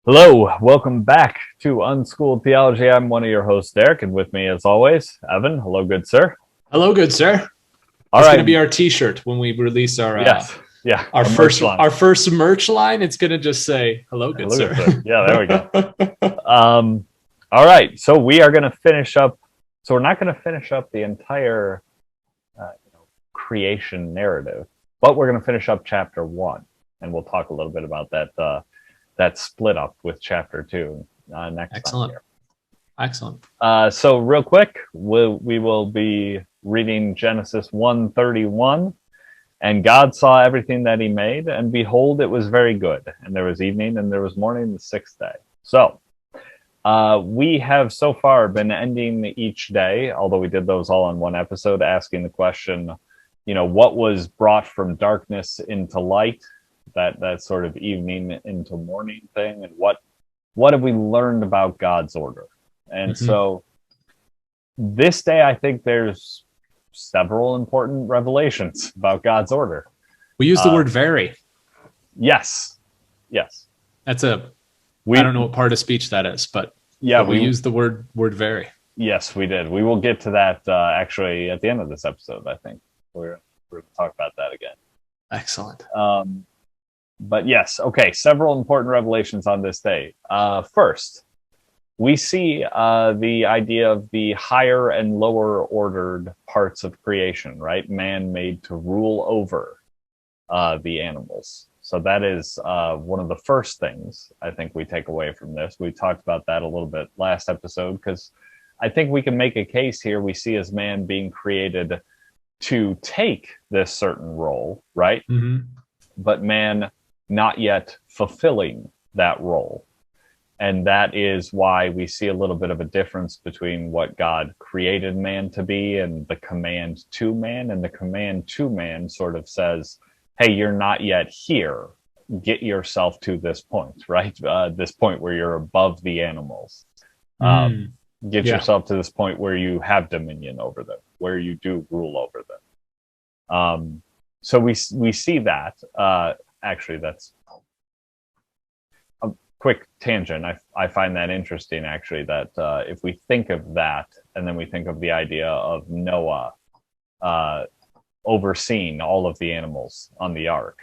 Hello, welcome back to Unschooled Theology. I'm one of your hosts, Derick, and with me, as always, Evan. Hello, good sir. Hello, good sir. All It's right. going to be our T-shirt when we release our Yes. Yeah. our first merch line. It's going to just say "Hello, good Hello, sir." good sir. Yeah, there we go. All right. So we are going to finish up. So we're not going to finish up the entire creation narrative, but we're going to finish up chapter 1, and we'll talk a little bit about that split up with chapter 2 next Excellent. time here. Excellent. So real quick, we will be reading Genesis 1:31. And God saw everything that he made, and behold, it was very good. And there was evening, and there was morning the sixth day. So we have so far been ending each day, although we did those all in one episode, asking the question, what was brought from darkness into light, that sort of evening into morning thing, and what have we learned about God's order? And so this day, I think there's several important revelations about God's order. We use the word "very." Yes. That's I don't know what part of speech that is, but yeah, we use the word "very." Yes, we did. We will get to that actually at the end of this episode. I think we're going to talk about that again. Excellent. But yes, okay. Several important revelations on this day. First, we see the idea of the higher and lower ordered parts of creation, right? Man made to rule over the animals. So that is one of the first things I think we take away from this. We talked about that a little bit last episode, because I think we can make a case here. We see as man being created to take this certain role, right? But man not yet fulfilling that role. And that is why we see a little bit of a difference between what God created man to be and the command to man. And the command to man sort of says, hey, you're not yet here. Get yourself to this point, right? This point where you're above the animals. Get yourself to this point where you have dominion over them, where you do rule over them. So we see that. Actually, that's quick tangent. I find that interesting, actually, that if we think of that, and then we think of the idea of Noah overseeing all of the animals on the ark,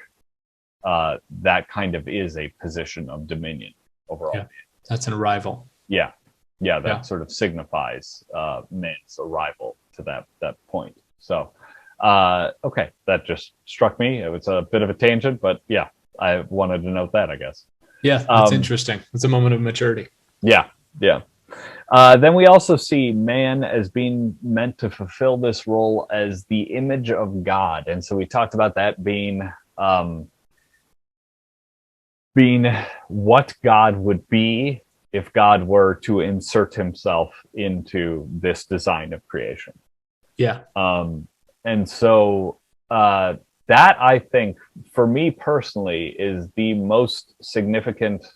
that kind of is a position of dominion over all. That's an arrival. That sort of signifies man's arrival to that point. So, okay, that just struck me. It was a bit of a tangent, but yeah, I wanted to note that, I guess. Yeah, that's interesting. It's a moment of maturity. Yeah. Then we also see man as being meant to fulfill this role as the image of God. And so we talked about that being what God would be if God were to insert himself into this design of creation. Yeah. And so that, I think, for me personally, is the most significant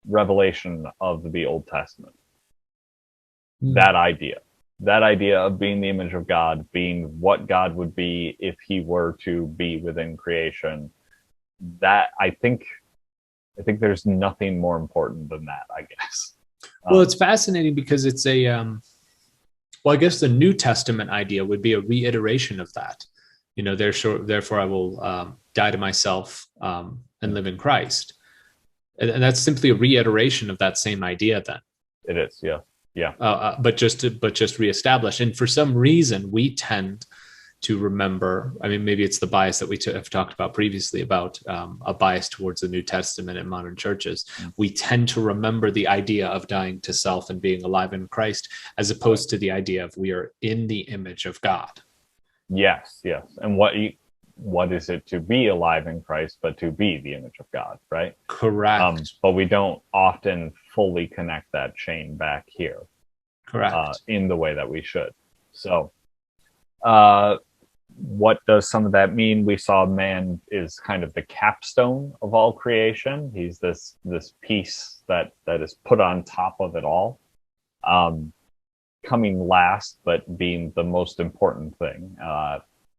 revelation of the Old Testament. That idea of being the image of God, being what God would be if he were to be within creation. That I think there's nothing more important than that, I guess. Well, it's fascinating because it's I guess the New Testament idea would be a reiteration of that. Therefore I will die to myself and live in Christ. And that's simply a reiteration of that same idea then. It is, yeah. But just reestablish. And for some reason, we tend to remember, I mean, maybe it's the bias that we have talked about previously about a bias towards the New Testament in modern churches. We tend to remember the idea of dying to self and being alive in Christ, as opposed to the idea of we are in the image of God. Yes. And what is it to be alive in Christ, but to be the image of God, right? Correct. But we don't often fully connect that chain back here. Correct. In the way that we should. So, what does some of that mean? We saw man is kind of the capstone of all creation. He's this piece that is put on top of it all. Coming last, but being the most important thing.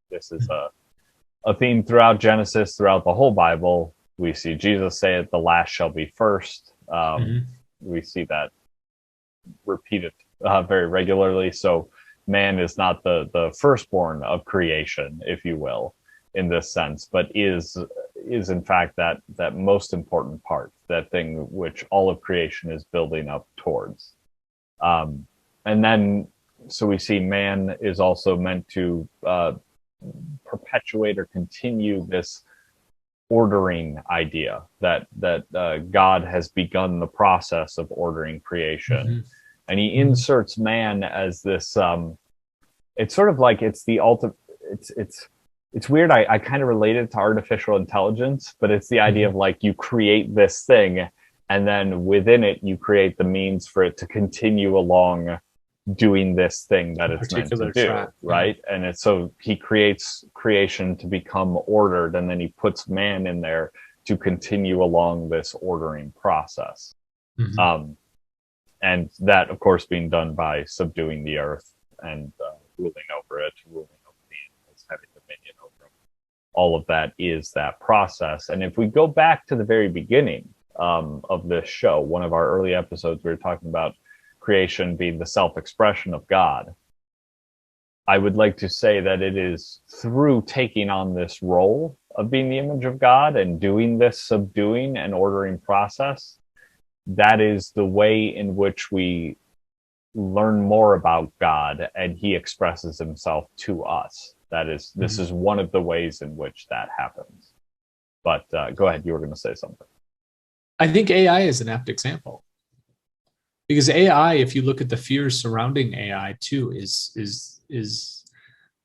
This is a theme throughout Genesis, throughout the whole Bible. We see Jesus say it, the last shall be first, We see that repeated very regularly. So man is not the firstborn of creation, if you will, in this sense, but is in fact that most important part, that thing which all of creation is building up towards. And then, so we see man is also meant to perpetuate or continue this ordering idea that God has begun the process of ordering creation, and he inserts man as this. It's sort of like it's the ultimate. It's weird. I kind of relate it to artificial intelligence, but it's the idea of like you create this thing, and then within it you create the means for it to continue along doing this thing that it's meant to do, track, right? And it's so he creates creation to become ordered, and then he puts man in there to continue along this ordering process. And that, of course, being done by subduing the earth and ruling over it, ruling over the animals, having dominion over them. All of that is that process. And if we go back to the very beginning of this show, one of our early episodes, we were talking about creation being the self-expression of God. I would like to say that it is through taking on this role of being the image of God and doing this subduing and ordering process, that is the way in which we learn more about God and he expresses himself to us. That is, this is one of the ways in which that happens. But go ahead, you were going to say something. I think AI is an apt example. Because AI, if you look at the fears surrounding AI too, is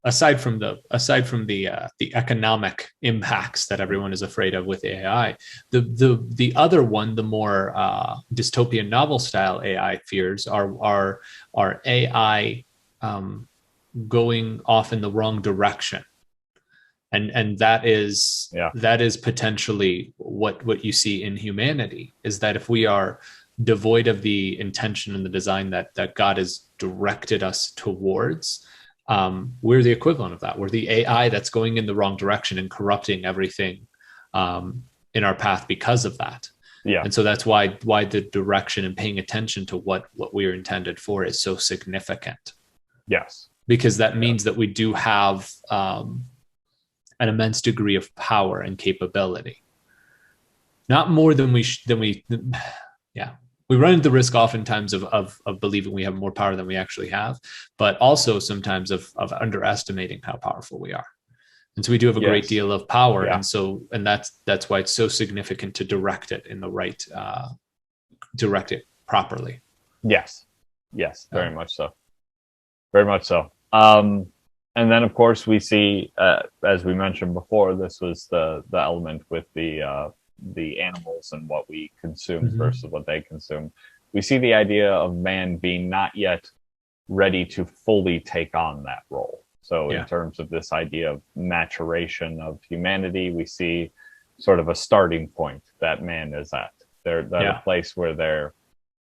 aside from the economic impacts that everyone is afraid of with AI, the other one, the more dystopian novel style AI fears are AI going off in the wrong direction, and that is potentially what you see in humanity, is that if we are devoid of the intention and the design that God has directed us towards, we're the equivalent of that. We're the AI that's going in the wrong direction and corrupting everything in our path because of that. Yeah. And so that's why the direction and paying attention to what we're intended for is so significant. Yes. Because that means that we do have an immense degree of power and capability. Not more than we we run into the risk oftentimes of believing we have more power than we actually have, but also sometimes of underestimating how powerful we are. And so we do have a great deal of power. Yeah. And that's why it's so significant to direct it in the right, direct it properly. Yes. Yes. Very much so. Very much so. And then of course we see, as we mentioned before, this was the element with the animals and what we consume versus what they consume. We see the idea of man being not yet ready to fully take on that role. So in terms of this idea of maturation of humanity, we see sort of a starting point that man is at. They're at a place where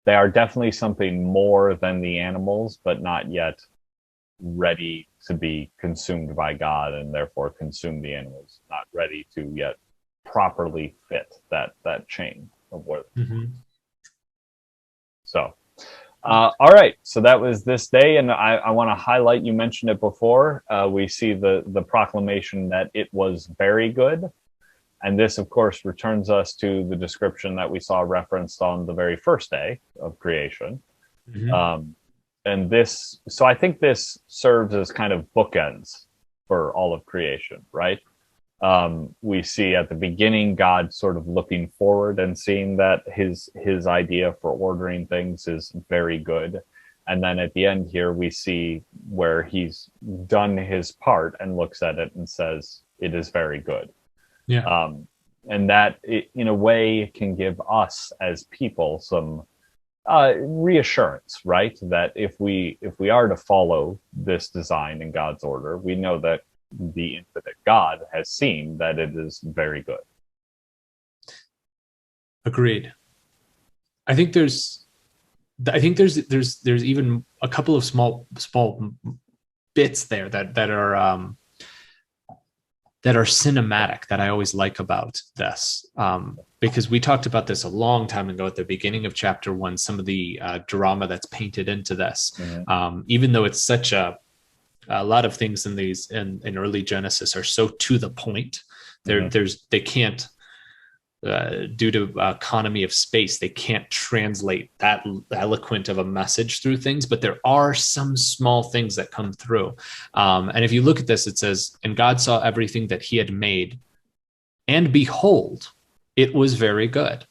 they are definitely something more than the animals, but not yet ready to be consumed by God and therefore consume the animals. Not ready to yet properly fit that chain of what. So all right, so that was this day, and I want to highlight, you mentioned it before, we see the proclamation that it was very good, and this of course returns us to the description that we saw referenced on the very first day of creation. And this, so I think this serves as kind of bookends for all of creation, right? We see at the beginning God sort of looking forward and seeing that his idea for ordering things is very good, and then at the end here we see where he's done his part and looks at it and says it is very good. And that in a way can give us as people some reassurance, right? That if we are to follow this design in God's order, we know that the infinite God has seen that it is very good. Agreed. I think there's even a couple of small bits there that are cinematic that I always like about this, because we talked about this a long time ago at the beginning of chapter 1, some of the drama that's painted into this. Even though it's such a lot of things in early Genesis are so to the point, they can't, due to economy of space, they can't translate that eloquent of a message through things, but there are some small things that come through. And if you look at this, it says, and God saw everything that he had made, and behold, it was very good.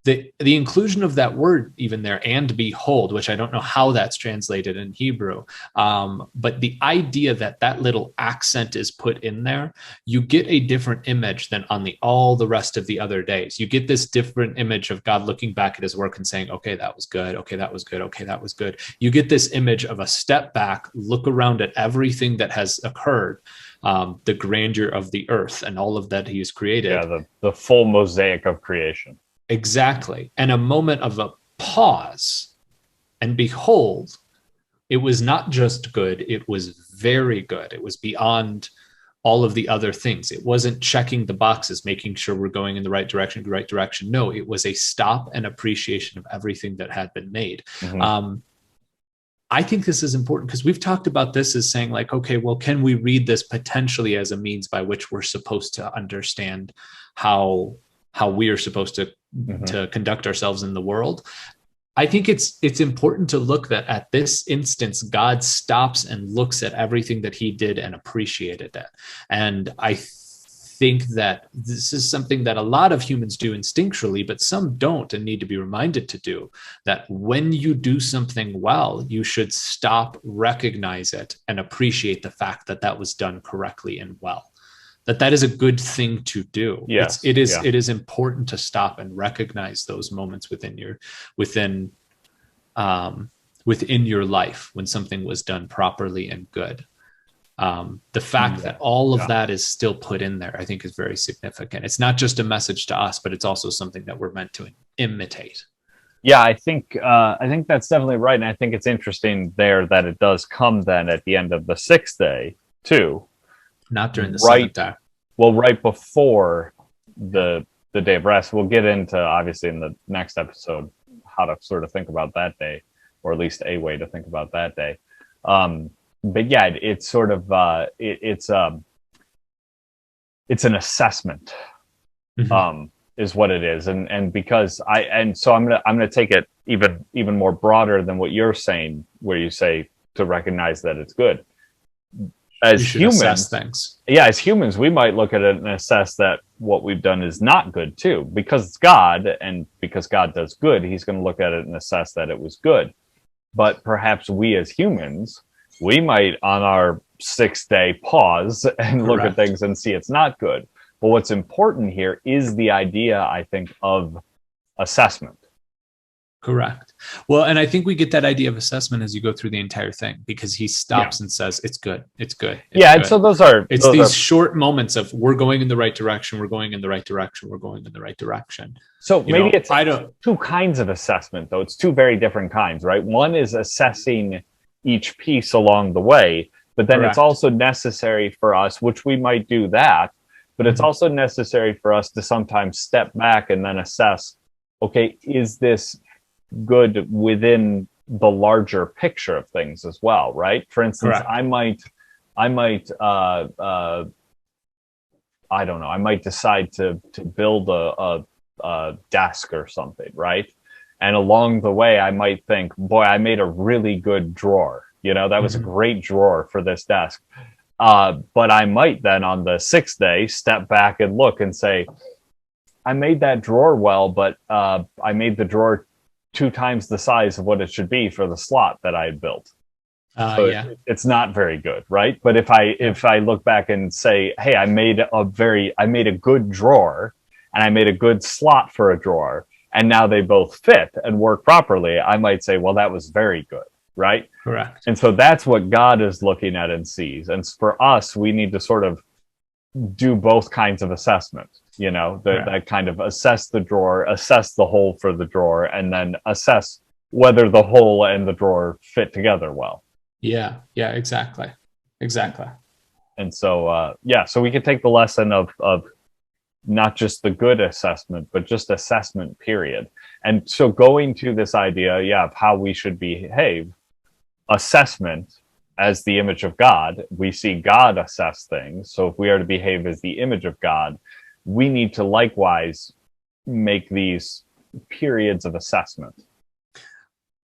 The inclusion of that word even there, and behold, which I don't know how that's translated in Hebrew, but the idea that little accent is put in there, you get a different image than on all the rest of the other days. You get this different image of God looking back at his work and saying, okay, that was good. Okay, that was good. Okay, that was good. You get this image of a step back, look around at everything that has occurred, the grandeur of the earth and all of that he has created. Yeah, the full mosaic of creation. Exactly. And a moment of a pause, and behold, it was not just good, it was very good. It was beyond all of the other things. It wasn't checking the boxes, making sure we're going in the right direction. No, it was a stop and appreciation of everything that had been made. I think this is important because we've talked about this as saying like, okay, well, can we read this potentially as a means by which we're supposed to understand how we are supposed to conduct ourselves in the world? I think it's important to look that at this instance, God stops and looks at everything that he did and appreciated it. And I think that this is something that a lot of humans do instinctually, but some don't and need to be reminded to do, that when you do something well, you should stop, recognize it, and appreciate the fact that that was done correctly and well. That is a good thing to do. Yes, it is important to stop and recognize those moments within your life when something was done properly and good. The fact that all of that is still put in there, I think, is very significant. It's not just a message to us, but it's also something that we're meant to imitate. Yeah, I think that's definitely right, and I think it's interesting there that it does come then at the end of the sixth day too. Not during the seventh day. Well, right before the day of rest. We'll get into, obviously, in the next episode, how to sort of think about that day, or at least a way to think about that day. But yeah, it's sort of it's an assessment, is what it is, and because so I'm gonna take it even more broader than what you're saying, where you say to recognize that it's good. As humans, we might look at it and assess that what we've done is not good too, because it's God, and because God does good, he's going to look at it and assess that it was good. But perhaps we as humans, we might on our sixth day pause and look at things and see it's not good. But what's important here is the idea, I think, of assessment. Correct. Well, and I think we get that idea of assessment as you go through the entire thing, because he stops and says, it's good. It's good. And so those short moments of we're going in the right direction. We're going in the right direction. We're going in the right direction. So maybe it's two kinds of assessment, though. It's two very different kinds, right? One is assessing each piece along the way, but then it's also necessary for us, which we might do that, but it's also necessary for us to sometimes step back and then assess, okay, is this good within the larger picture of things as well, right? For instance, I might I don't know, I might decide to build a desk or something, right? And along the way, I might think, boy, I made a really good drawer. That was a great drawer for this desk. But I might then on the sixth day step back and look and say, I made that drawer well, but I made the drawer 2 times the size of what it should be for the slot that I had built. It's not very good, right? But if I look back and say, hey, I made a good drawer, and I made a good slot for a drawer, and now they both fit and work properly, I might say, well, that was very good, right? Correct. And so that's what God is looking at and sees. And for us, we need to sort of do both kinds of assessment. That kind of assess the drawer, assess the hole for the drawer, and then assess whether the hole and the drawer fit together well. Yeah, exactly. And so, so we could take the lesson of not just the good assessment, but just assessment, period. And so going to this idea, of how we should behave, assessment as the image of God, we see God assess things. So if we are to behave as the image of God, we need to likewise make these periods of assessment,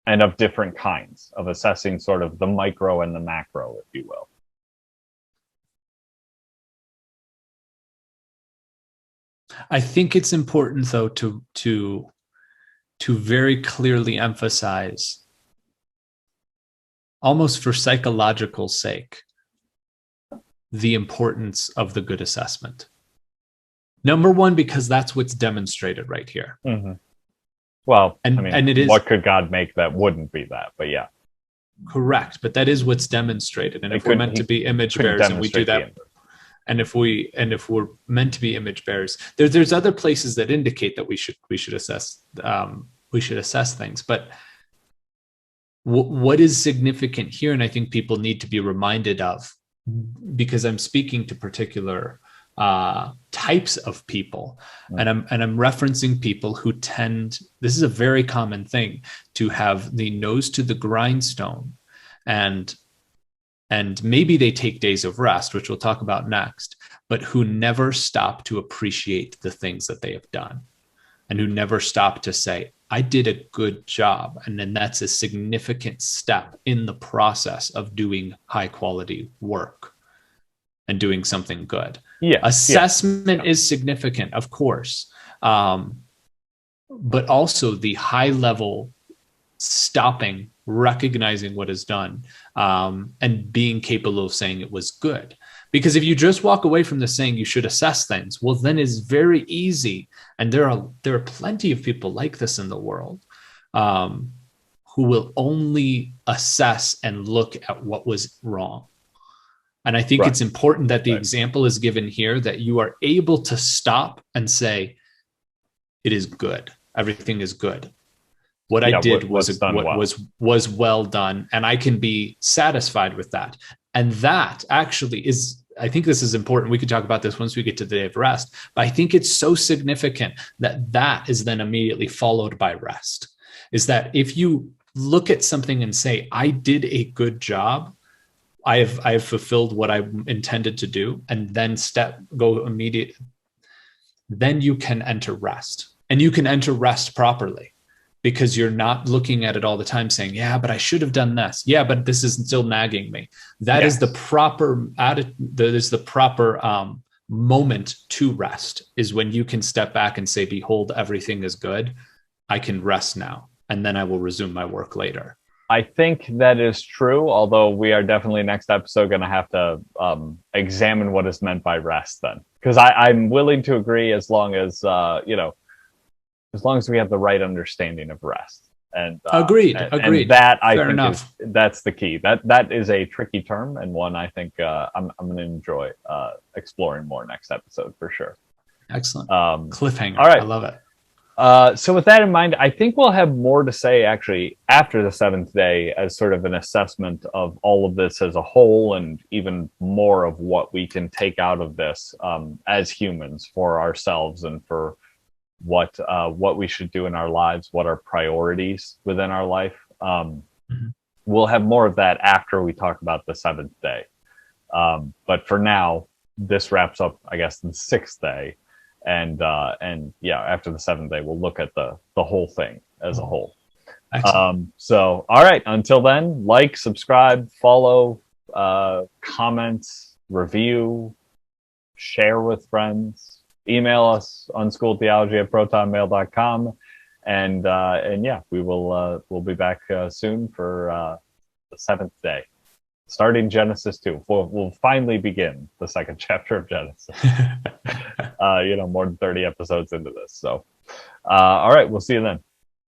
and of different kinds of assessing, sort of the micro and the macro, if you will. I think it's important, though, to very clearly emphasize, almost for psychological sake, the importance of the good assessment. Number one, because that's what's demonstrated right here. Mm-hmm. Well, and it is, what could God make that wouldn't be that? But yeah. Correct. But that is what's demonstrated. And if we're meant to be image bearers, and we do that, and if we're meant to be image bearers, there's other places that indicate that we should assess things. But what is significant here, and I think people need to be reminded of, because I'm speaking to particular types of people, and I'm referencing people who tend, this is a very common thing, to have the nose to the grindstone, and maybe they take days of rest, which we'll talk about next, but who never stop to appreciate the things that they have done, and who never stop to say, I did a good job. And then that's a significant step in the process of doing high quality work and doing something good. Assessment is significant, of course, but also the high level stopping, recognizing what is done, and being capable of saying it was good. Because if you just walk away from this saying you should assess things, well, then it's very easy, and there are plenty of people like this in the world, who will only assess and look at what was wrong. And I think it's important that the example is given here, that you are able to stop and say, it is good. Everything is good. What I did was well done, and I can be satisfied with that. And that actually is, I think this is important. We could talk about this once we get to the day of rest, but I think it's so significant that is then immediately followed by rest. Is that if you look at something and say, I did a good job, I have fulfilled what I intended to do, and then go immediate, then you can enter rest, and you can enter rest properly, because you're not looking at it all the time saying, yeah, but I should have done this. Yeah, but this is still nagging me. That is the proper attitude. That is the proper moment to rest, is when you can step back and say, behold, everything is good. I can rest now, and then I will resume my work later. I think that is true, although we are definitely next episode going to have to examine what is meant by rest then. Because I'm willing to agree, as long as, as long as we have the right understanding of rest. And agreed. And that, I think, that's the key. That is a tricky term, and one I think I'm going to enjoy exploring more next episode for sure. Excellent. Cliffhanger. All right. I love it. So with that in mind, I think we'll have more to say actually after the seventh day, as sort of an assessment of all of this as a whole, and even more of what we can take out of this as humans for ourselves, and for what we should do in our lives, what are priorities within our life. We'll have more of that after we talk about the seventh day. But for now, this wraps up, I guess, the sixth day. And after the seventh day, we'll look at the whole thing as a whole. So, all right. Until then, like, subscribe, follow, comment, review, share with friends, email us unschooledtheology@protonmail.com, and we'll be back soon for the seventh day. Starting Genesis 2. We'll finally begin the second chapter of Genesis. More than 30 episodes into this. So, all right, we'll see you then.